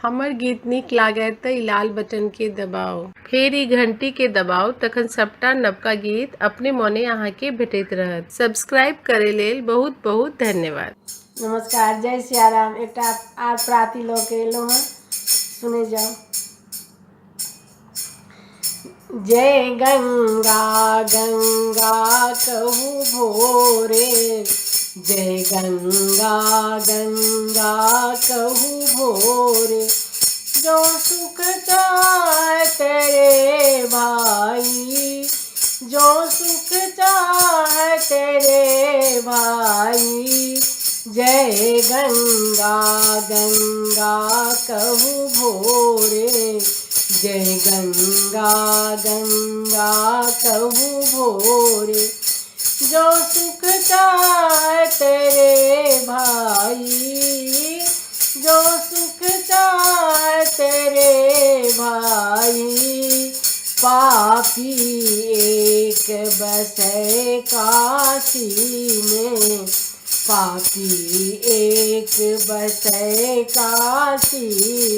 हमर गीत नीक लागय त ई लाल बटन के दबाओ, फेर ई घंटी के दबाओ, तखन सबटा नवका गीत अपने मोने अहाँके भेटैत रहत। सब्सक्राइब करे लेल बहुत बहुत धन्यवाद। नमस्कार, जय सियाराम। एक आर प्राति लऽ के एलहुँ हँ, सुने जाओ। जय गंगा गंगा कहू भोरे, जय गंगा गंगा कहू भोरे, जो सुख चाहे तेरे भाई, जो सुख चाहे तेरे भाई, जय गंगा गंगा कहू भोरे, जय गंगा गंगा कहू भोरे, जो सुख चाहे तेरे भाई, जो सुख चाहे तेरे भाई, पापी एक बसे काशी में, पापी एक बसे काशी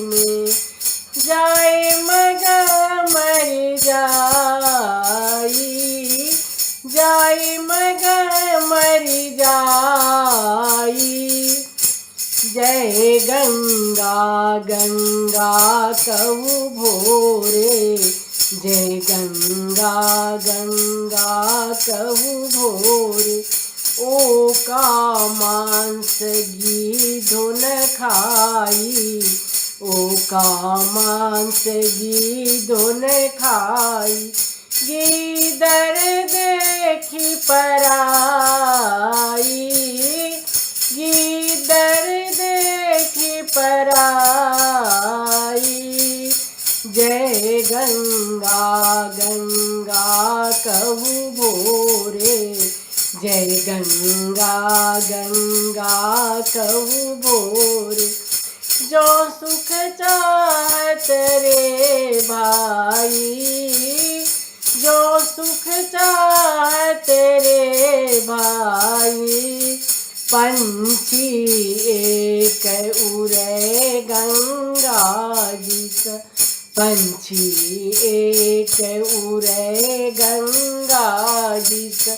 में, जाए मगर मर जाई, जाए मगर मर जाई, जय गंगा गंगा कहू भोरे, जय गंगा गंगा कहू भोरे, ओ का मांस गीधो न खाई, ओ का मांस गीधो न खाई, गीदर देखी पराई, गीदर देखी पराई, जय गंगा गंगा कहू भोरे, जय गंगा गंगा कहू भोरे, जो सुख चाहे तेरे भाई, जो सुख चाहे तेरे भाई, पंछी एक उड़े गंगा जी का, पंछी एक उड़े गंगा जी का,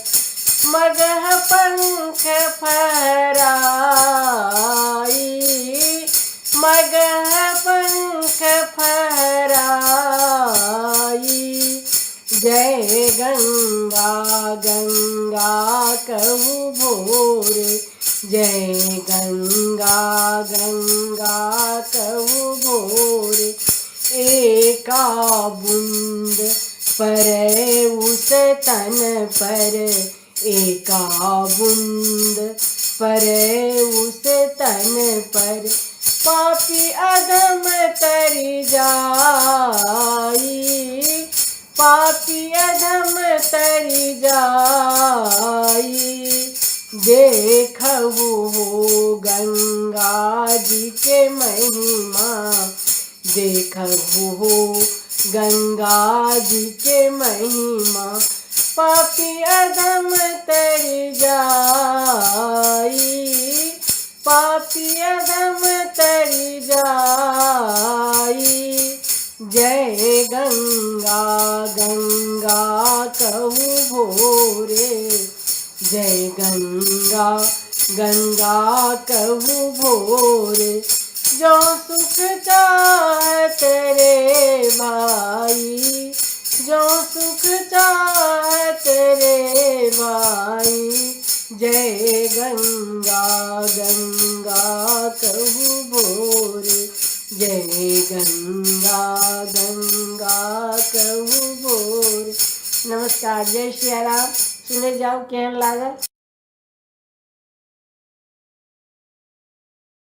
मगह पंख फहराई, मगह पंख फहराई, जय गंगा गंगा कहू भोरे, जय गंगा गंगा कहू भोरे, एका बूंद परे उस तन पर, एका बूंद परे उस तन पर, पापी अधम तरी जाई, पापी अधम तरी जाई, देखहु हो गंगा जी के महिमा, देखहु हो गंगा जी के महिमा, पापी अधम तरी जाई, पापी अधम तरी जाई, जय गंगा गंगा कहू भोरे, जय गंगा गंगा कहू भोरे, जो सुख चाहे तेरे भाई, जो सुख चाहे तेरे भाई, जय गंगा गंगा कहू भोरे, जय गंगा गंगा कहू भोरे। नमस्कार, जय सियाराम। सुने जाओ केहन लागल।